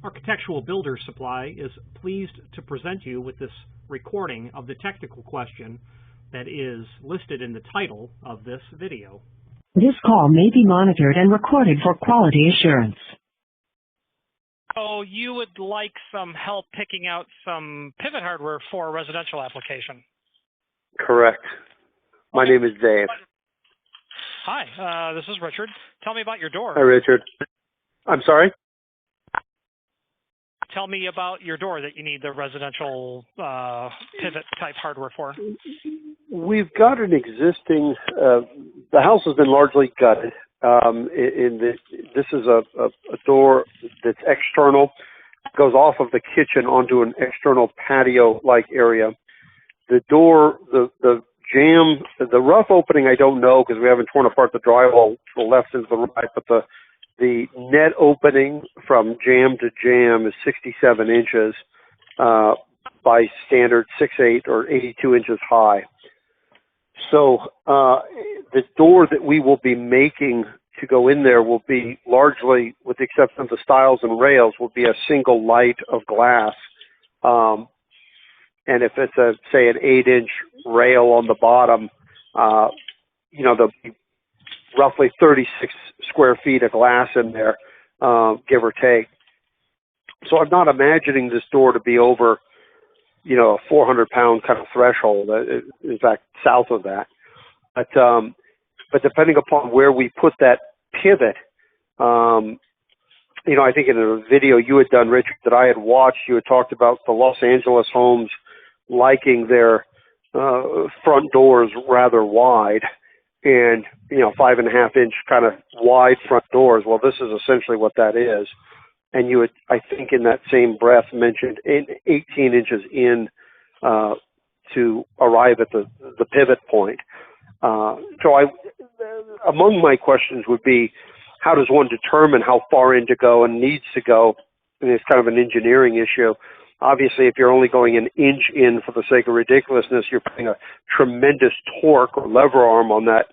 Architectural Builder Supply is pleased to present you with this recording of the technical question that is listed in the title of this video. This call may be monitored and recorded for quality assurance. So you would like some help picking out some pivot hardware for a residential application? Correct. My name is Dave. Hi, this is Richard. Tell me about your door. Hi, Richard. I'm sorry? Tell me about your door that you need the residential pivot type hardware for. We've got an existing, the house has been largely gutted. This is a door that's external, goes off of the kitchen onto an external patio-like area. The door, the jamb, the rough opening I don't know because we haven't torn apart the drywall to the left and to the right, but the net opening from jamb to jamb is 67 inches by standard 6'8" or 82 inches high. So the door that we will be making to go in there will be largely, with the exception of the stiles and rails, will be a single light of glass. And if it's say an 8-inch rail on the bottom, there'll be roughly 36 square feet of glass in there, give or take. So I'm not imagining this door to be over, a 400-pound kind of threshold. In fact, south of that. But depending upon where we put that pivot, I think in a video you had done, Richard, that I had watched, you had talked about the Los Angeles homes liking their front doors rather wide and, 5.5-inch kind of wide front doors. Well, this is essentially what that is. And you had, I think in that same breath, mentioned 18 inches in to arrive at the pivot point. So among my questions would be, how does one determine how far in to go and needs to go? And it's kind of an engineering issue. Obviously, if you're only going an inch in for the sake of ridiculousness, you're putting a tremendous torque or lever arm on that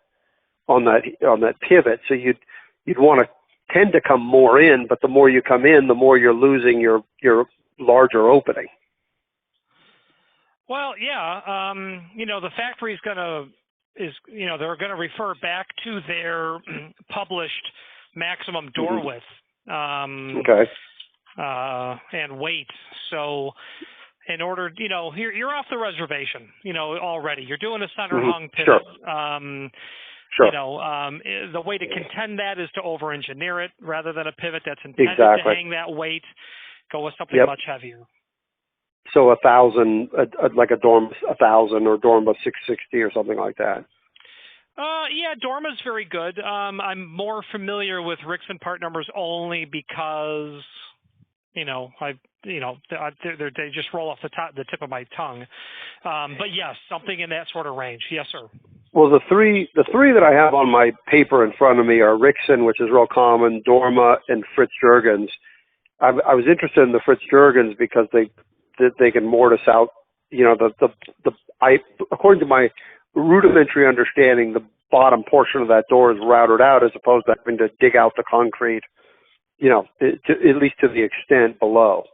pivot. So you'd want to tend to come more in, but the more you come in, the more you're losing your larger opening. Well, yeah, the factory's they're going to refer back to their published maximum door width. Okay. And weight. So in order, you're off the reservation, already. You're doing a center hung pivot. Sure. Sure. The way to contend that is to over-engineer it rather than a pivot that's intended to hang that weight. Go with something much heavier. So 1,000, like a Dorm 1,000 or Dorm 660 or something like that. Yeah, Dorma's very good. I'm more familiar with Ricks and part numbers only because, they just roll off the tip of my tongue. But yes, something in that sort of range. Yes, sir. Well, the three that I have on my paper in front of me are Rickson, which is real common, Dorma, and Fritz Jurgens. I was interested in the Fritz Jurgens because they can mortise out. According to my rudimentary understanding, the bottom portion of that door is routed out as opposed to having to dig out the concrete. At least to the extent below.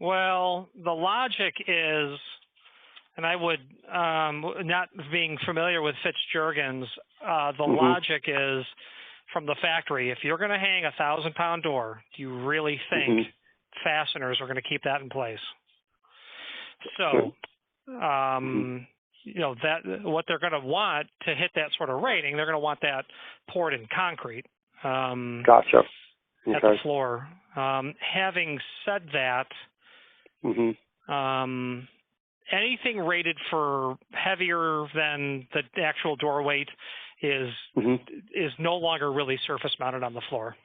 Well, the logic is, and I would, not being familiar with Fitzjurgens, the logic is from the factory, if you're going to hang a 1,000-pound door, do you really think fasteners are going to keep that in place? So, that what they're going to want to hit that sort of rating, they're going to want that poured in concrete. Gotcha. Okay. At the floor. Having said that, anything rated for heavier than the actual door weight is no longer really surface mounted on the floor.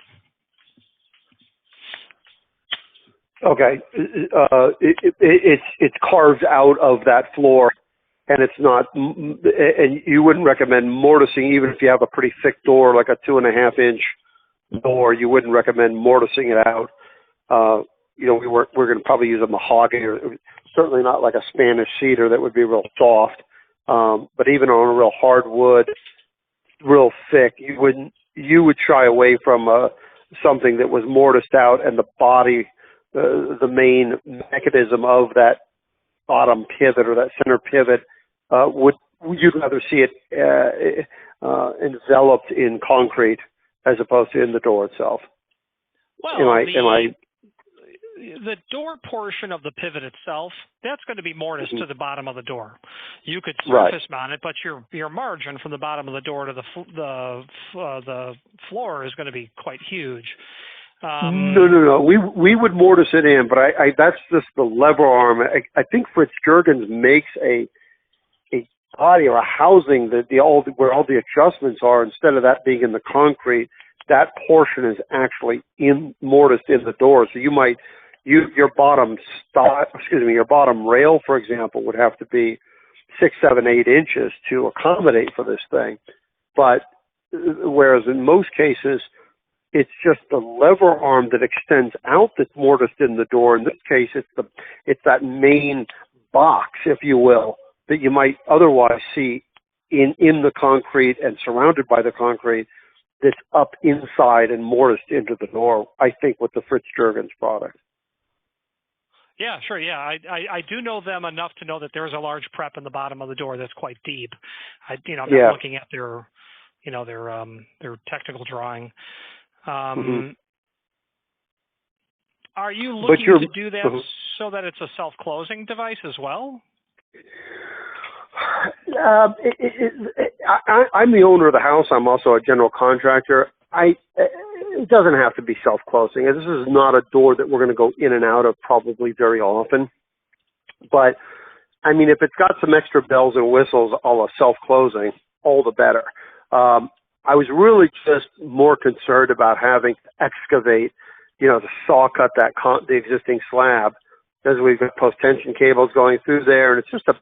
Okay, it's carved out of that floor, and it's not. And you wouldn't recommend mortising even if you have a pretty thick door, like a 2.5-inch door. You wouldn't recommend mortising it out. We're going to probably use a mahogany, or certainly not like a Spanish cedar that would be real soft. But even on a real hardwood, real thick, you would shy away from something that was mortised out, and the body, the main mechanism of that bottom pivot or that center pivot, would you'd rather see it enveloped in concrete as opposed to in the door itself? Well, the door portion of the pivot itself, that's going to be mortised to the bottom of the door. You could surface mount it, but your margin from the bottom of the door to the floor is going to be quite huge. No. We would mortise it in, but I that's just the lever arm. I think Fritz Jurgens makes a body or a housing that where all the adjustments are. Instead of that being in the concrete, that portion is actually mortised in the door. So your bottom your bottom rail, for example, would have to be 6, 7, 8 inches to accommodate for this thing. But whereas in most cases, it's just the lever arm that extends out that's mortised in the door. In this case, it's that main box, if you will, that you might otherwise see in the concrete and surrounded by the concrete, that's up inside and mortised into the door, I think, with the Fritz Jurgens product. Yeah, sure. Yeah, I do know them enough to know that there's a large prep in the bottom of the door that's quite deep. I'm not looking at their technical drawing. Are you looking to do that so that it's a self-closing device as well? I'm the owner of the house. I'm also a general contractor. It doesn't have to be self-closing. This is not a door that we're going to go in and out of probably very often. But, I mean, if it's got some extra bells and whistles, all self-closing, all the better. I was really just more concerned about having to excavate, to saw cut the existing slab, as we've got post-tension cables going through there, and it's just a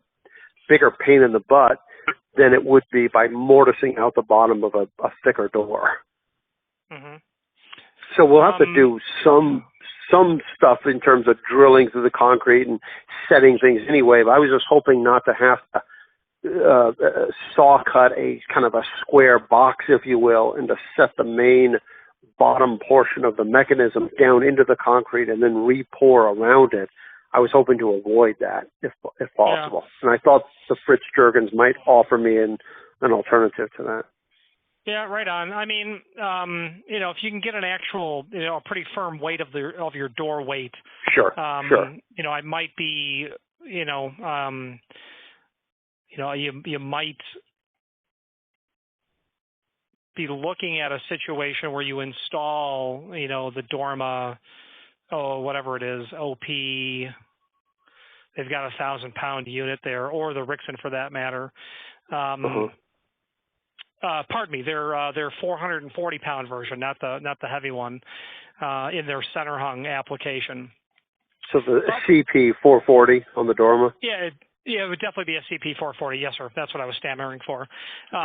bigger pain in the butt than it would be by mortising out the bottom of a thicker door. Mm-hmm. So we'll have to do some stuff in terms of drilling through the concrete and setting things anyway. But I was just hoping not to have to saw cut a kind of a square box, if you will, and to set the main bottom portion of the mechanism down into the concrete and then re-pour around it. I was hoping to avoid that if possible. Yeah. And I thought the Fritz Jurgens might offer me an alternative to that. Yeah, right on. I mean, if you can get an actual, a pretty firm weight of your door weight. Sure. Sure. I might be, you might be looking at a situation where you install, the Dorma, whatever it is, OP. They've got a 1,000-pound unit there, or the Rixson for that matter. Pardon me, their 440-pound version, not the heavy one, in their center hung application. So the CP 440 on the Dorma. Yeah, it would definitely be a CP 440. Yes, sir. That's what I was stammering for.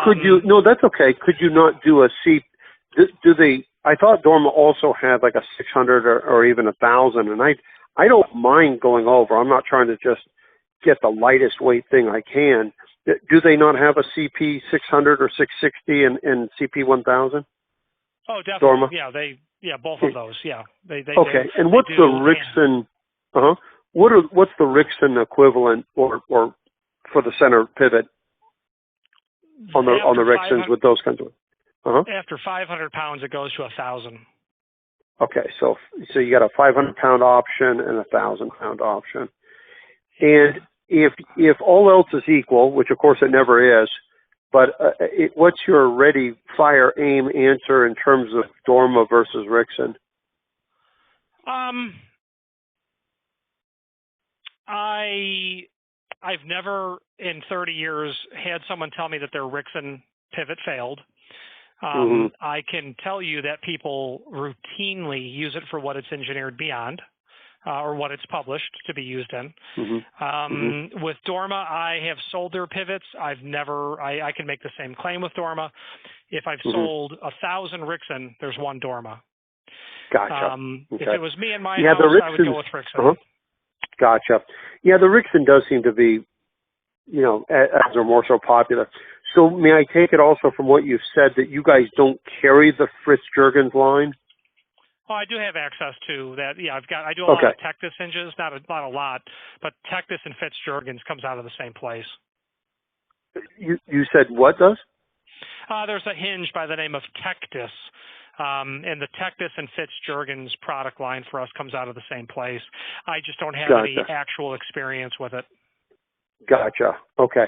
Could you? No, that's okay. Could you not do a CP? Do they? I thought Dorma also had like a 600 or even 1,000, and I don't mind going over. I'm not trying to just get the lightest weight thing I can. Do they not have a CP 600 or 660 and CP 1000? Oh, definitely. Dorma? Yeah, both of those. Yeah, they okay. And what's the Rixson? What's the Rixson equivalent or for the center pivot on the Rixsons with those kinds of? After 500 pounds, it goes to 1,000. Okay, so you got a 500-pound option and a 1,000-pound option, and if all else is equal, which of course it never is, but what's your ready, fire, aim answer in terms of Dorma versus Rixson? I've never in 30 years had someone tell me that their Rixson pivot failed. I can tell you that people routinely use it for what it's engineered beyond, or what it's published to be used in. With Dorma, I have sold their pivots. I've never, I can make the same claim with Dorma. If I've sold 1,000 Rixson, there's one Dorma. Gotcha. If it was me and my house, I would go with Rixson. Gotcha. Yeah, the Rixson does seem to be, as they're more so popular. So may I take it also from what you've said that you guys don't carry the Fritz Jurgens line? Oh, I do have access to that. Yeah, I do a lot Okay. of Tectus hinges, not a lot, but Tectus and Fitzgergans comes out of the same place. You said what does? There's a hinge by the name of Tectus, and the Tectus and Fitzgergans product line for us comes out of the same place. I just don't have any Gotcha. actual experience with it. Gotcha. Okay.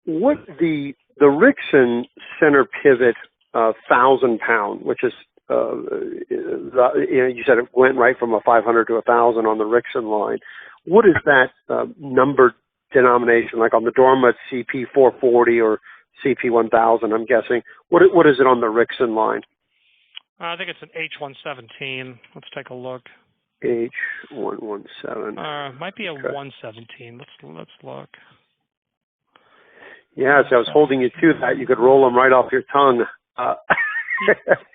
What the Rixson center pivot 1,000-pound, which is you said it went right from a 500 to 1,000 on the Rixson line. What is that number denomination? Like on the Dorma, it's CP440 or CP1000. I'm guessing. What is it on the Rixson line? I think it's an H117. Let's take a look. H117. Might be a Okay. 117. Let's look. Yes, I was holding you to that. You could roll them right off your tongue.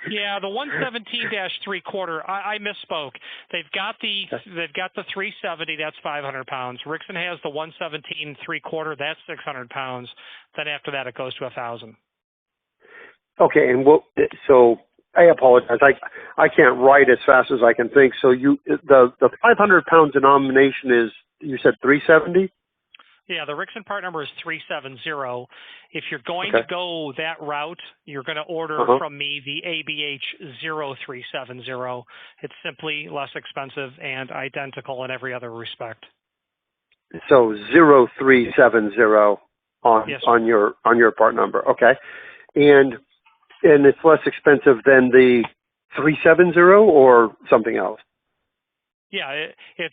Yeah, the 117-3/4. I misspoke. They've got the 370. That's 500 pounds. Rixson has the 117 3/4. That's 600 pounds. Then after that, it goes to 1,000. Okay, and so I apologize. I can't write as fast as I can think. So the 500-pound denomination is, you said 370? Yeah, the Rixson part number is 370. If you're going Okay. to go that route, you're going to order from me the ABH 0370. It's simply less expensive and identical in every other respect. So 0370 Yes, on your part number. Okay, and it's less expensive than the 370 or something else. yeah.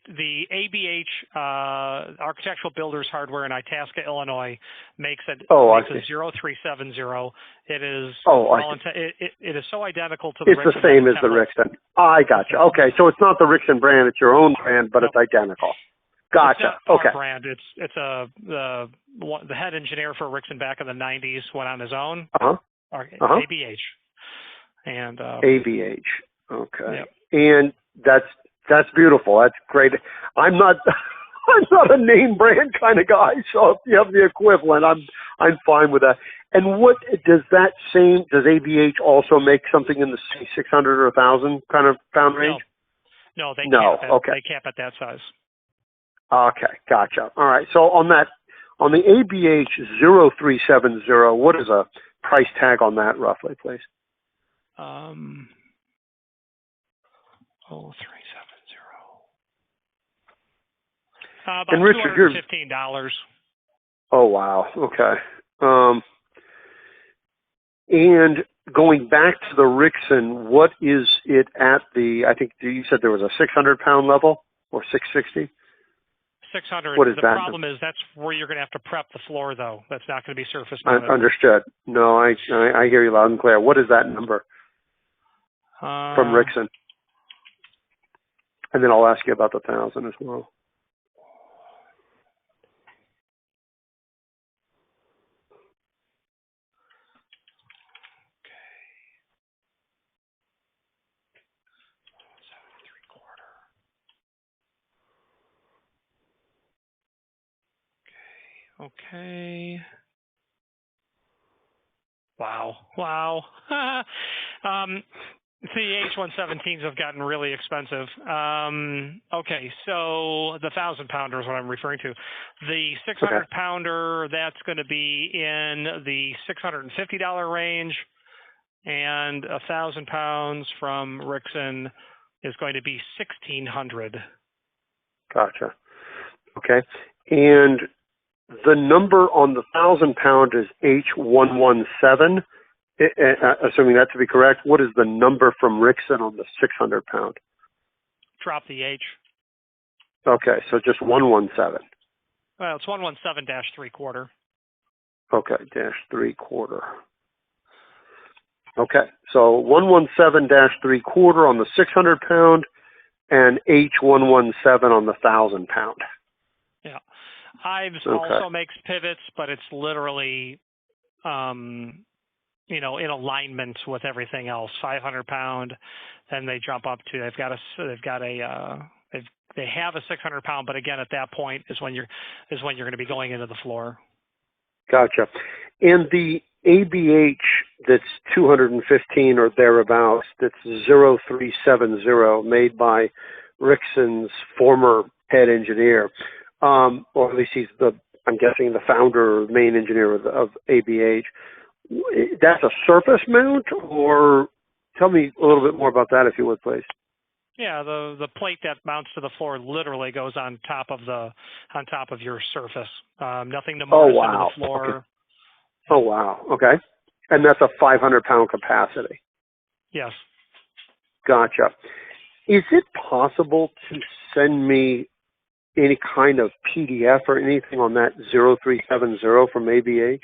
The ABH Architectural Builders Hardware in Itasca, Illinois, makes a 0370. It is it is so identical to the. It's Rixson the same as the template. Rixson. I gotcha. Okay, so it's not the Rixson brand; it's your own brand, but it's identical. Gotcha. It's not Okay. our brand. It's the head engineer for Rixson back in the 90s went on his own. ABH. And ABH. Okay. Yep. And that's beautiful. That's great. I'm not a name brand kind of guy, so if you have the equivalent, I'm fine with that. And what does ABH also make something in the 600 or 1,000 kind of pound range? No, they No. cap Okay. They cap at that size. Okay, gotcha. All right. So on the ABH 0370, what is a price tag on that roughly, please? 0370. About And Richard, $215. Oh wow. Okay. And going back to the Rixson, what is it at I think you said there was a 600-pound level or 660? 600. What is the that? problem is that's where you're going to have to prep the floor, though. That's not going to be surface I mounted. understood. No, I hear you loud and clear. What is that number from Rixson? And then I'll ask you about the 1,000 as well. Okay. Wow. The H117s have gotten really expensive. Okay, so the 1,000-pounder is what I'm referring to. The 600-pounder, that's going to be in the $650 range, and 1,000 pounds from Rixson is going to be $1,600. Gotcha. Okay. And the number on the 1,000-pound is H117. Assuming that to be correct, what is the number from Rixson on the 600-pound? Drop the H. Okay, so just 117. Well, it's 117-3/4. Okay, -3/4. Okay, so 117-3/4 on the 600-pound and H117 on the 1,000-pound. Yeah. Ives also makes pivots, but it's literally, in alignment with everything else. 500-pound, then they jump up to. They have a 600-pound, but again, at that point is when you're going to be going into the floor. Gotcha. And ABH that's 215 or thereabouts, that's 0370, made by Rixon's former head engineer, or at least he's I'm guessing the founder or main engineer of ABH. That's a surface mount, or tell me a little bit more about that, if you would, please. Yeah, the plate that mounts to the floor literally goes on top of your surface. Nothing to mortise into the floor. Okay. Oh wow. Okay. And that's a 500-pound capacity. Yes. Gotcha. Is it possible to send me any kind of PDF or anything on that 0370 from ABH?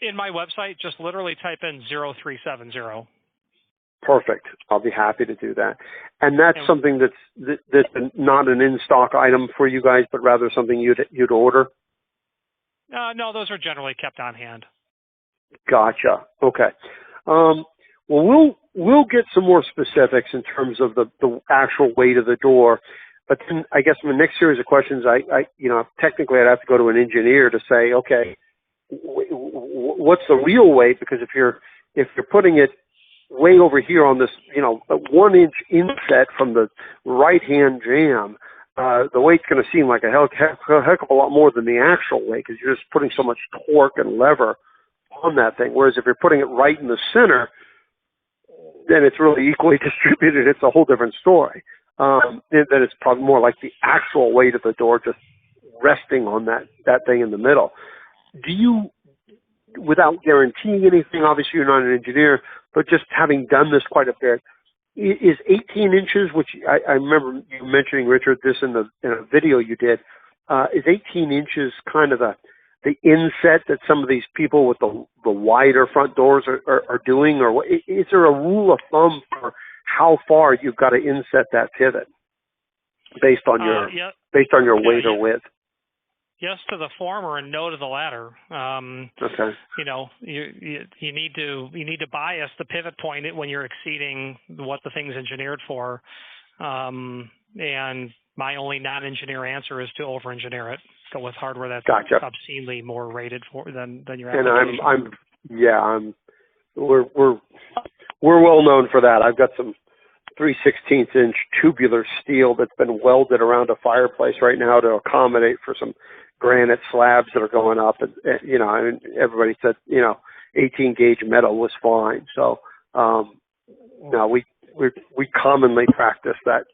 In my website, just literally type in 0370. Perfect. I'll be happy to do that. And that's something that's not an in-stock item for you guys, but rather something you'd order? No, those are generally kept on hand. Gotcha. Okay. Well, we'll get some more specifics in terms of the actual weight of the door. But then I guess my next series of questions, technically I'd have to go to an engineer to say, okay, what's the real weight? Because if you're putting it way over here on this, a 1-inch inset from the right-hand jamb, the weight's going to seem like a heck of a lot more than the actual weight, because you're just putting so much torque and lever on that thing. Whereas if you're putting it right in the center, then it's really equally distributed. It's a whole different story. Then it's probably more like the actual weight of the door just resting on that thing in the middle. Do you, without guaranteeing anything, obviously you're not an engineer, but just having done this quite a bit, is 18 inches, which I remember you mentioning, Richard, this in a video you did, is 18 inches kind of the inset that some of these people with the wider front doors are doing, or what, is there a rule of thumb for how far you've got to inset that pivot based on your weight or width? Yes to the former and no to the latter. Okay. You need to bias the pivot point when you're exceeding what the thing's engineered for. And my only non-engineer answer is to over-engineer it. Go with hardware that's gotcha. obscenely more rated than your And application. we're well known for that. I've got some 3/16-inch tubular steel that's been welded around a fireplace right now to accommodate for some granite slabs that are going up, and everybody said 18 gauge metal was fine. So we commonly practice that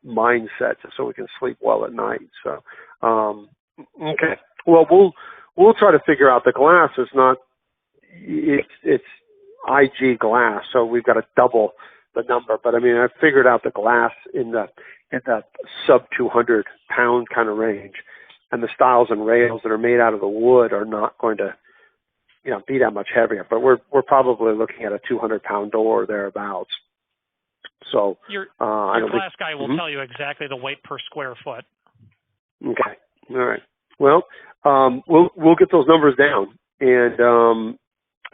mindset just so we can sleep well at night. So okay, well we'll try to figure out. The glass is not it's IG glass, so we've got to double the number. But I mean, I figured out the glass in the sub 200 pound kind of range. And the stiles and rails that are made out of the wood are not going to, be that much heavier. But we're probably looking at a 200-pound door or thereabouts. So your glass guy will tell you exactly the weight per square foot. Okay. All right. Well, we'll get those numbers down and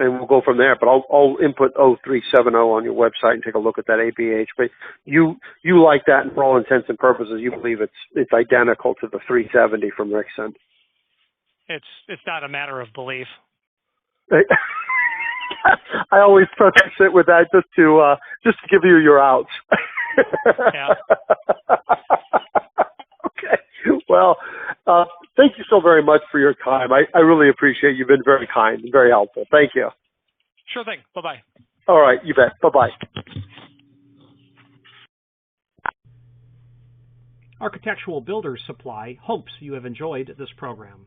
we'll go from there. But I'll input 0370 on your website and take a look at that ABH. But you like that, and for all intents and purposes, you believe it's identical to the 370 from Rixon. It's not a matter of belief. I always preface it with that just to give you your outs. Yeah. Okay. Well, thank you so very much for your time. I really appreciate it. You've been very kind and very helpful. Thank you. Sure thing. Bye-bye. All right. You bet. Bye-bye. Architectural Builders Supply hopes you have enjoyed this program.